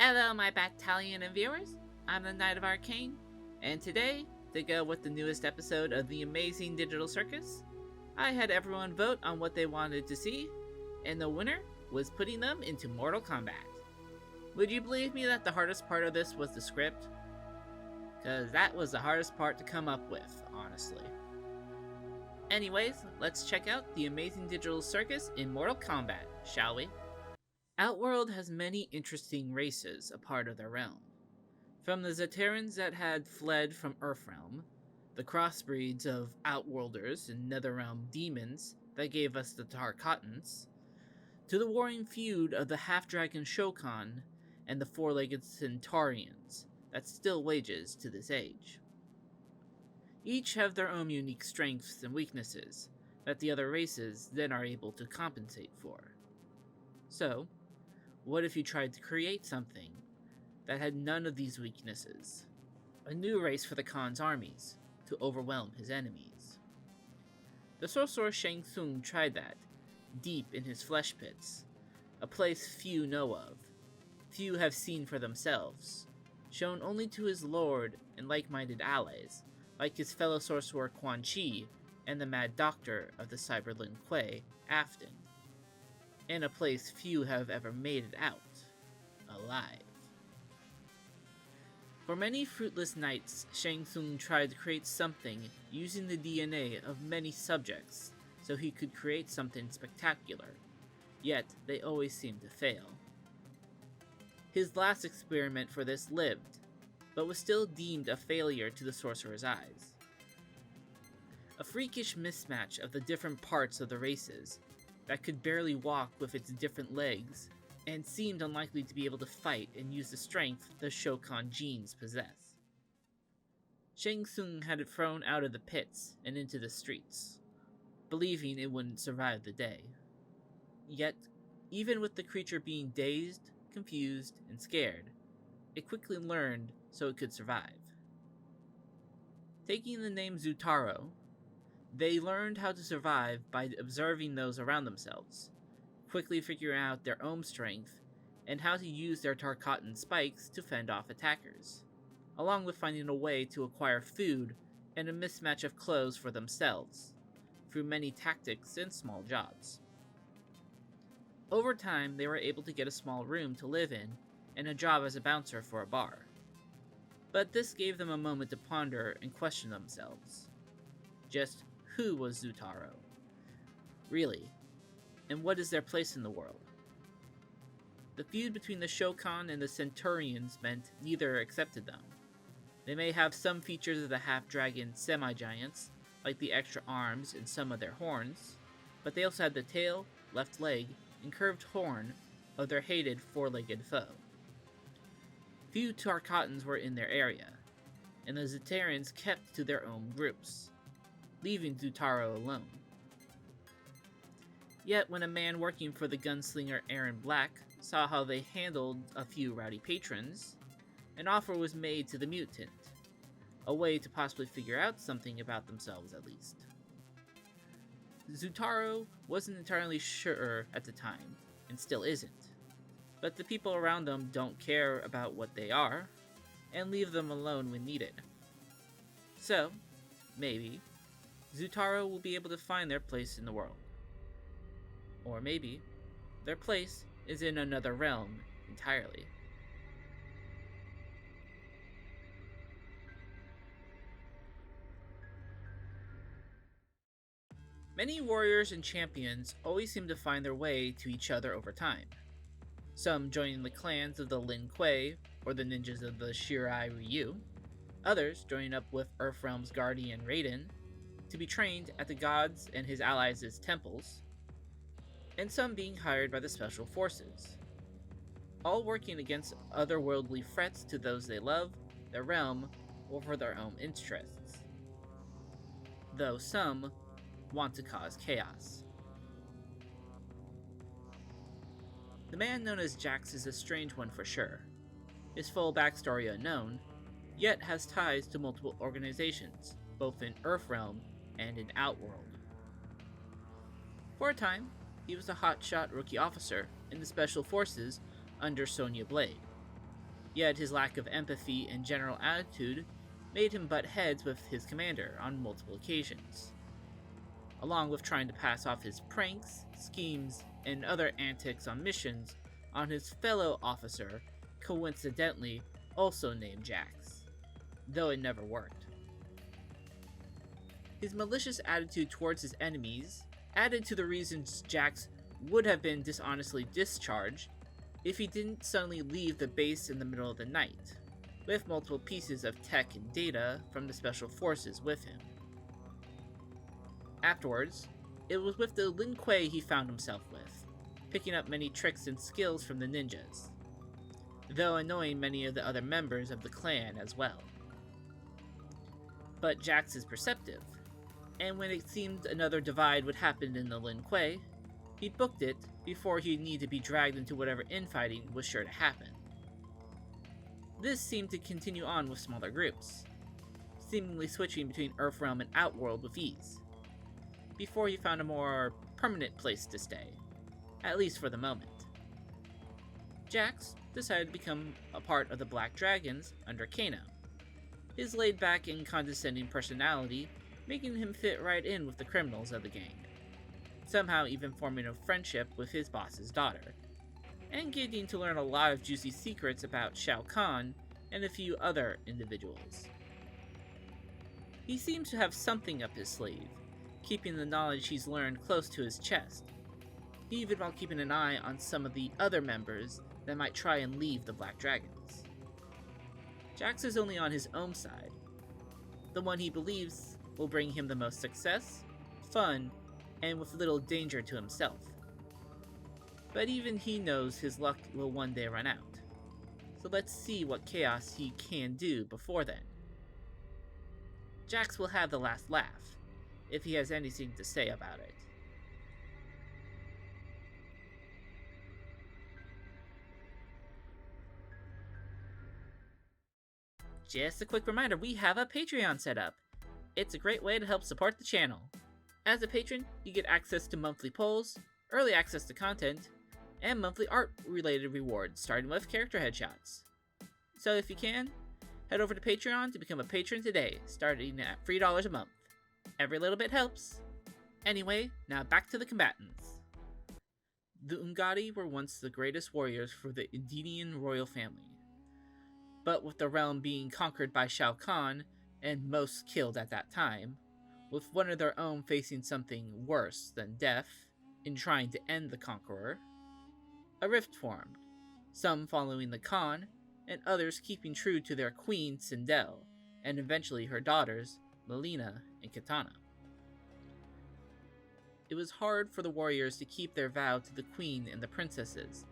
Hello, my battalion of viewers. I'm the Knight of Arcane, and today, to go with the newest episode of the Amazing Digital Circus, I had everyone vote on what they wanted to see, and the winner was putting them into Mortal Kombat. Would you believe me that the hardest part of this was the script? Because that was the hardest part to come up with, honestly. Anyways, let's check out the Amazing Digital Circus in Mortal Kombat, shall we? Outworld has many interesting races a part of their realm. From the Zaterans that had fled from Earthrealm, the crossbreeds of Outworlders and Netherrealm demons that gave us the Tarkatans, to the warring feud of the half-dragon Shokan and the four-legged Centaurians that still wages to this age. Each have their own unique strengths and weaknesses that the other races then are able to compensate for. So, what if you tried to create something that had none of these weaknesses? A new race for the Khan's armies to overwhelm his enemies. The sorcerer Shang Tsung tried that, deep in his flesh pits, a place few know of, few have seen for themselves, shown only to his lord and like-minded allies, like his fellow sorcerer Quan Chi and the Mad Doctor of the Cyberlin Kuei, Afton. And a place few have ever made it out, alive. For many fruitless nights, Shang Tsung tried to create something using the DNA of many subjects so he could create something spectacular, yet they always seemed to fail. His last experiment for this lived, but was still deemed a failure to the sorcerer's eyes. A freakish mismatch of the different parts of the races that could barely walk with its different legs, and seemed unlikely to be able to fight and use the strength the Shokan genes possess. Shang Tsung had it thrown out of the pits and into the streets, believing it wouldn't survive the day. Yet, even with the creature being dazed, confused, and scared, it quickly learned so it could survive. Taking the name Zutaro, they learned how to survive by observing those around themselves, quickly figuring out their own strength and how to use their Tarkatan spikes to fend off attackers, along with finding a way to acquire food and a mismatch of clothes for themselves, through many tactics and small jobs. Over time, they were able to get a small room to live in and a job as a bouncer for a bar. But this gave them a moment to ponder and question themselves. Just who was Zutaro? Really? And what is their place in the world? The feud between the Shokan and the Centaurians meant neither accepted them. They may have some features of the half-dragon semi-giants, like the extra arms and some of their horns, but they also had the tail, left leg, and curved horn of their hated four-legged foe. Few Tarkatans were in their area, and the Zaterans kept to their own groups, leaving Zutaro alone. Yet when a man working for the gunslinger Aaron Black saw how they handled a few rowdy patrons, an offer was made to the mutant, a way to possibly figure out something about themselves at least. Zutaro wasn't entirely sure at the time, and still isn't, but the people around them don't care about what they are, and leave them alone when needed. So, maybe, Zutaro will be able to find their place in the world. Or maybe, their place is in another realm entirely. Many warriors and champions always seem to find their way to each other over time. Some joining the clans of the Lin Kuei or the ninjas of the Shirai Ryu, others joining up with Earthrealm's guardian Raiden to be trained at the gods and his allies' temples, and some being hired by the special forces, all working against otherworldly threats to those they love, their realm, or for their own interests. Though some want to cause chaos. The man known as Jax is a strange one for sure, his full backstory unknown, yet has ties to multiple organizations, both in Earthrealm and in Outworld. For a time, he was a hotshot rookie officer in the Special Forces under Sonya Blade, Yet his lack of empathy and general attitude made him butt heads with his commander on multiple occasions, along with trying to pass off his pranks, schemes, and other antics on missions on his fellow officer, coincidentally also named Jax, though it never worked. His malicious attitude towards his enemies added to the reasons Jax would have been dishonestly discharged if he didn't suddenly leave the base in the middle of the night, with multiple pieces of tech and data from the Special Forces with him. Afterwards, it was with the Lin Kuei he found himself with, picking up many tricks and skills from the ninjas, though annoying many of the other members of the clan as well. But Jax is perceptive, and when it seemed another divide would happen in the Lin Kuei, he booked it before he'd need to be dragged into whatever infighting was sure to happen. This seemed to continue on with smaller groups, seemingly switching between Earthrealm and Outworld with ease, before he found a more permanent place to stay, at least for the moment. Jax decided to become a part of the Black Dragons under Kano, his laid-back and condescending personality making him fit right in with the criminals of the gang, somehow even forming a friendship with his boss's daughter, and getting to learn a lot of juicy secrets about Shao Kahn and a few other individuals. He seems to have something up his sleeve, keeping the knowledge he's learned close to his chest, even while keeping an eye on some of the other members that might try and leave the Black Dragons. Jax is only on his own side, the one he believes will bring him the most success, fun, and with little danger to himself. But even he knows his luck will one day run out, so let's see what chaos he can do before then. Jax will have the last laugh, if he has anything to say about it. Just a quick reminder, we have a Patreon set up. It's a great way to help support the channel. As a patron, you get access to monthly polls, early access to content, and monthly art-related rewards, starting with character headshots. So if you can, head over to Patreon to become a patron today, starting at $3 a month. Every little bit helps. Anyway, now back to the combatants. The Ungadi were once the greatest warriors for the Indinian royal family. But with the realm being conquered by Shao Kahn, and most killed at that time, with one of their own facing something worse than death in trying to end the conqueror, a rift formed, some following the Khan, and others keeping true to their queen Sindel, and eventually her daughters, Melina and Katana. It was hard for the warriors to keep their vow to the queen and the princesses,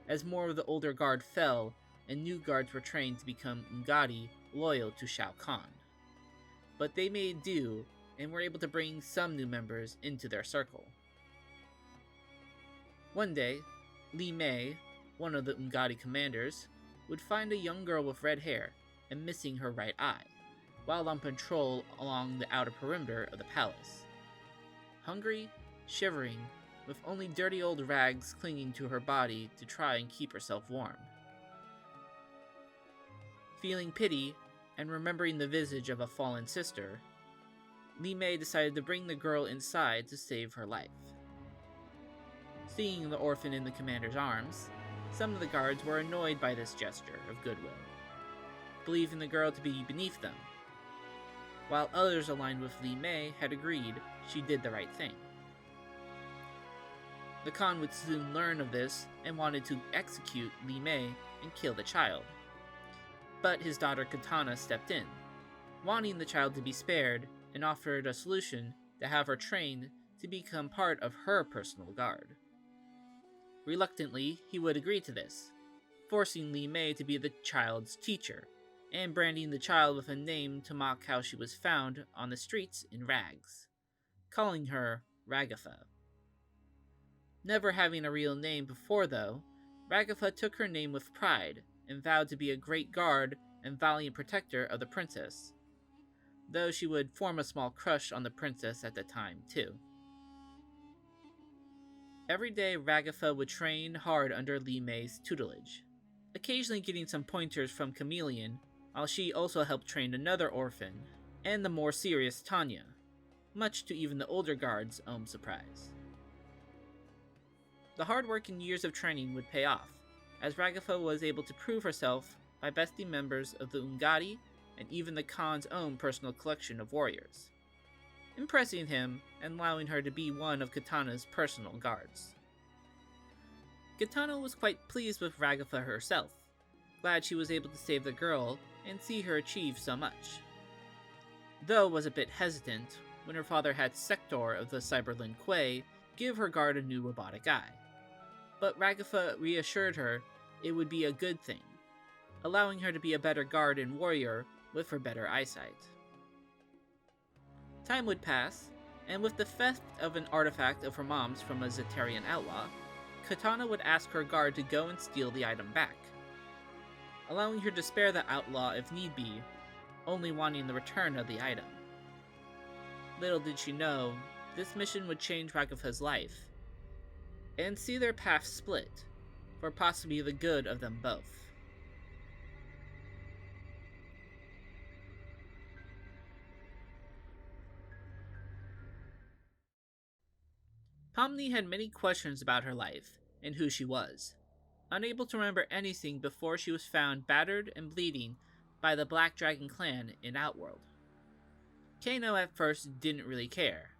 as more of the older guard fell and new guards were trained to become Ungadi loyal to Shao Kahn. But they made do and were able to bring some new members into their circle. One day, Li Mei, one of the Ungadi commanders, would find a young girl with red hair and missing her right eye, while on patrol along the outer perimeter of the palace. Hungry, shivering, with only dirty old rags clinging to her body to try and keep herself warm. Feeling pity, and remembering the visage of a fallen sister, Li Mei decided to bring the girl inside to save her life. Seeing the orphan in the commander's arms, some of the guards were annoyed by this gesture of goodwill, believing the girl to be beneath them, while others aligned with Li Mei had agreed she did the right thing. The Khan would soon learn of this and wanted to execute Li Mei and kill the child. But his daughter Katana stepped in, wanting the child to be spared, and offered a solution to have her trained to become part of her personal guard. Reluctantly, he would agree to this, forcing Li Mei to be the child's teacher, and branding the child with a name to mock how she was found on the streets in rags, calling her Ragatha. Never having a real name before, though, Ragatha took her name with pride, and vowed to be a great guard and valiant protector of the princess, though she would form a small crush on the princess at the time, too. Every day, Ragatha would train hard under Li Mei's tutelage, occasionally getting some pointers from Chameleon, while she also helped train another orphan, and the more serious Tanya, much to even the older guards' own surprise. The hard work and years of training would pay off, as Ragatha was able to prove herself by besting members of the Ungadi and even the Khan's own personal collection of warriors, impressing him and allowing her to be one of Katana's personal guards. Katana was quite pleased with Ragatha herself, glad she was able to save the girl and see her achieve so much, though was a bit hesitant when her father had Sector of the Cyberlin Quay give her guard a new robotic eye. But Ragatha reassured her it would be a good thing, allowing her to be a better guard and warrior with her better eyesight. Time would pass, and with the theft of an artifact of her mom's from a Zetarian outlaw, Katana would ask her guard to go and steal the item back, allowing her to spare the outlaw if need be, only wanting the return of the item. Little did she know, this mission would change Ragatha's life, and see their paths split, for possibly the good of them both. Pomni had many questions about her life and who she was, unable to remember anything before she was found battered and bleeding by the Black Dragon clan in Outworld. Kano at first didn't really care,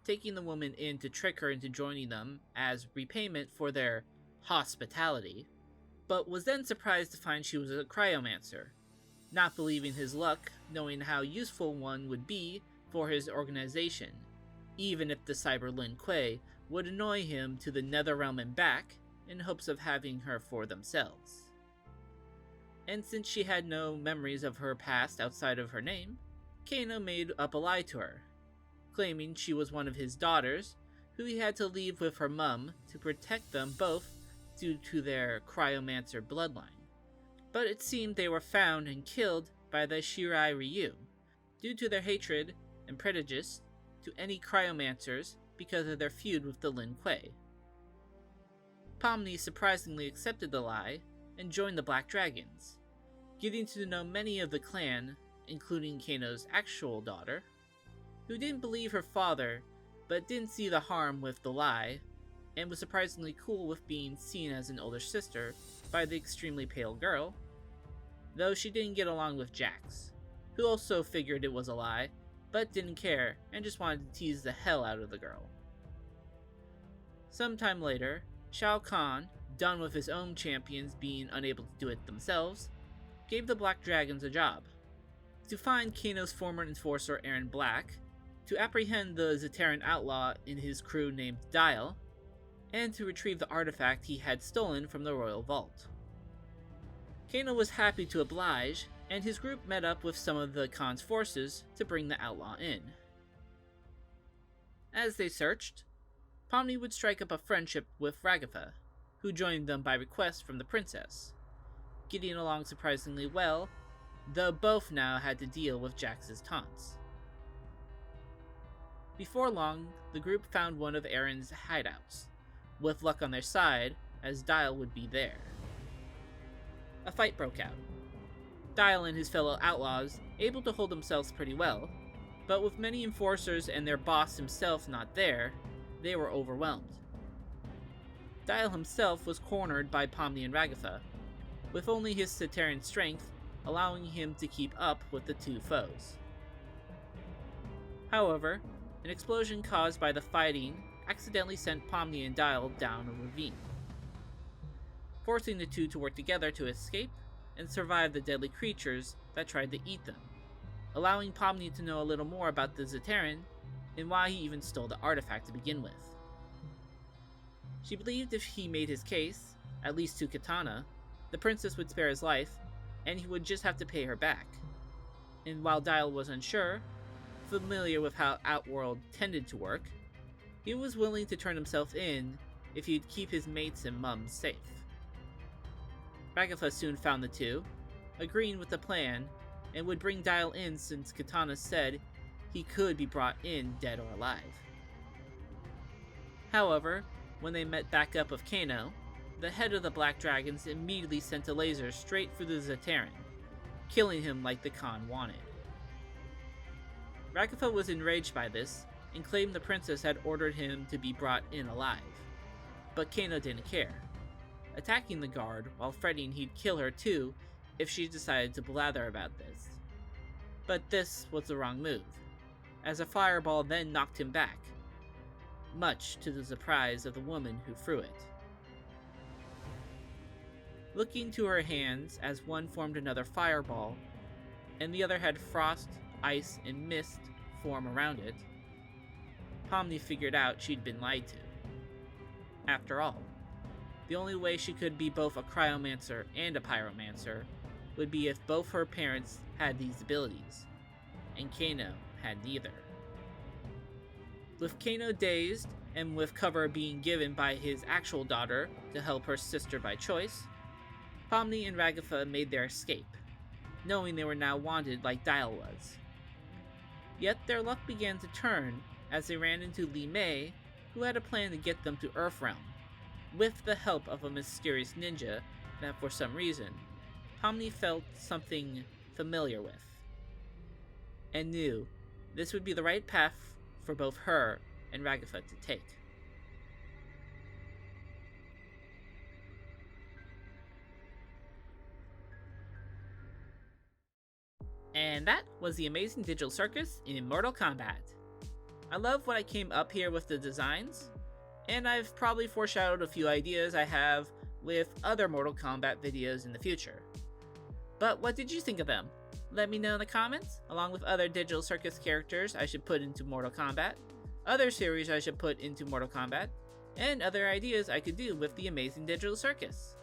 taking the woman in to trick her into joining them as repayment for their hospitality, but was then surprised to find she was a cryomancer, not believing his luck, knowing how useful one would be for his organization, even if the Cyberlin Quay would annoy him to the Netherrealm and back in hopes of having her for themselves. And since she had no memories of her past outside of her name, Kano made up a lie to her, claiming she was one of his daughters who he had to leave with her mum to protect them both due to their cryomancer bloodline. But it seemed they were found and killed by the Shirai Ryu, due to their hatred and prejudice to any cryomancers because of their feud with the Lin Kuei. Pomni surprisingly accepted the lie and joined the Black Dragons, getting to know many of the clan, including Kano's actual daughter, who didn't believe her father but didn't see the harm with the lie, and was surprisingly cool with being seen as an older sister by the extremely pale girl, though she didn't get along with Jax, who also figured it was a lie, but didn't care and just wanted to tease the hell out of the girl. Sometime later, Shao Kahn, done with his own champions being unable to do it themselves, gave the Black Dragons a job: to find Kano's former enforcer Aaron Black, to apprehend the Zetarian outlaw in his crew named Dial, and to retrieve the artifact he had stolen from the Royal Vault. Kano was happy to oblige, and his group met up with some of the Khan's forces to bring the outlaw in. As they searched, Pomni would strike up a friendship with Ragatha, who joined them by request from the princess, getting along surprisingly well, though both now had to deal with Jax's taunts. Before long, the group found one of Aaron's hideouts, with luck on their side, as Dial would be there. A fight broke out. Dial and his fellow outlaws able to hold themselves pretty well, but with many enforcers and their boss himself not there, they were overwhelmed. Dial himself was cornered by Pomni and Ragatha, with only his Zetarian strength allowing him to keep up with the two foes. However, an explosion caused by the fighting accidentally sent Pomni and Dial down a ravine, forcing the two to work together to escape and survive the deadly creatures that tried to eat them, allowing Pomni to know a little more about the Zetarian and why he even stole the artifact to begin with. She believed if he made his case, at least to Katana, the princess would spare his life, and he would just have to pay her back. And while Dial was unsure, familiar with how Outworld tended to work, he was willing to turn himself in if he'd keep his mates and mums safe. Ragatha soon found the two, agreeing with the plan, and would bring Dial in since Katana said he could be brought in dead or alive. However, when they met back up with Kano, the head of the Black Dragons immediately sent a laser straight for the Zaterran, killing him like the Khan wanted. Ragatha was enraged by this and claimed the princess had ordered him to be brought in alive, but Kano didn't care, attacking the guard while fretting he'd kill her too if she decided to blather about this. But this was the wrong move, as a fireball then knocked him back, much to the surprise of the woman who threw it. Looking to her hands as one formed another fireball, and the other had frost, ice, and mist form around it, Pomni figured out she'd been lied to. After all, the only way she could be both a cryomancer and a pyromancer would be if both her parents had these abilities, and Kano had neither. With Kano dazed, and with cover being given by his actual daughter to help her sister by choice, Pomni and Ragatha made their escape, knowing they were now wanted like Dial was. Yet their luck began to turn as they ran into Li Mei, who had a plan to get them to Earthrealm, with the help of a mysterious ninja that for some reason Pomni felt something familiar with, and knew this would be the right path for both her and Ragatha to take. And that was the Amazing Digital Circus in Mortal Kombat. I love what I came up here with the designs, and I've probably foreshadowed a few ideas I have with other Mortal Kombat videos in the future. But what did you think of them? Let me know in the comments, along with other Digital Circus characters I should put into Mortal Kombat, other series I should put into Mortal Kombat, and other ideas I could do with the Amazing Digital Circus.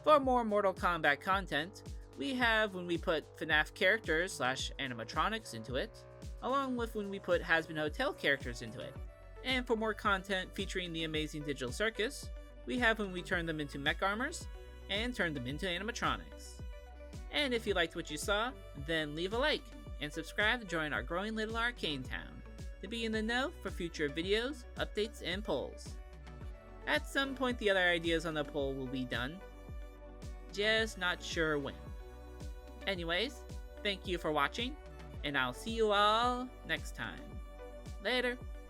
For more Mortal Kombat content, we have when we put FNAF characters / animatronics into it, along with when we put Hazbin Hotel characters into it. And for more content featuring the Amazing Digital Circus, we have when we turn them into mech armors and turn them into animatronics. And if you liked what you saw, then leave a like and subscribe to join our growing little Arcane town to be in the know for future videos, updates, and polls. At some point the other ideas on the poll will be done, just not sure when. Anyways, thank you for watching, and I'll see you all next time. Later!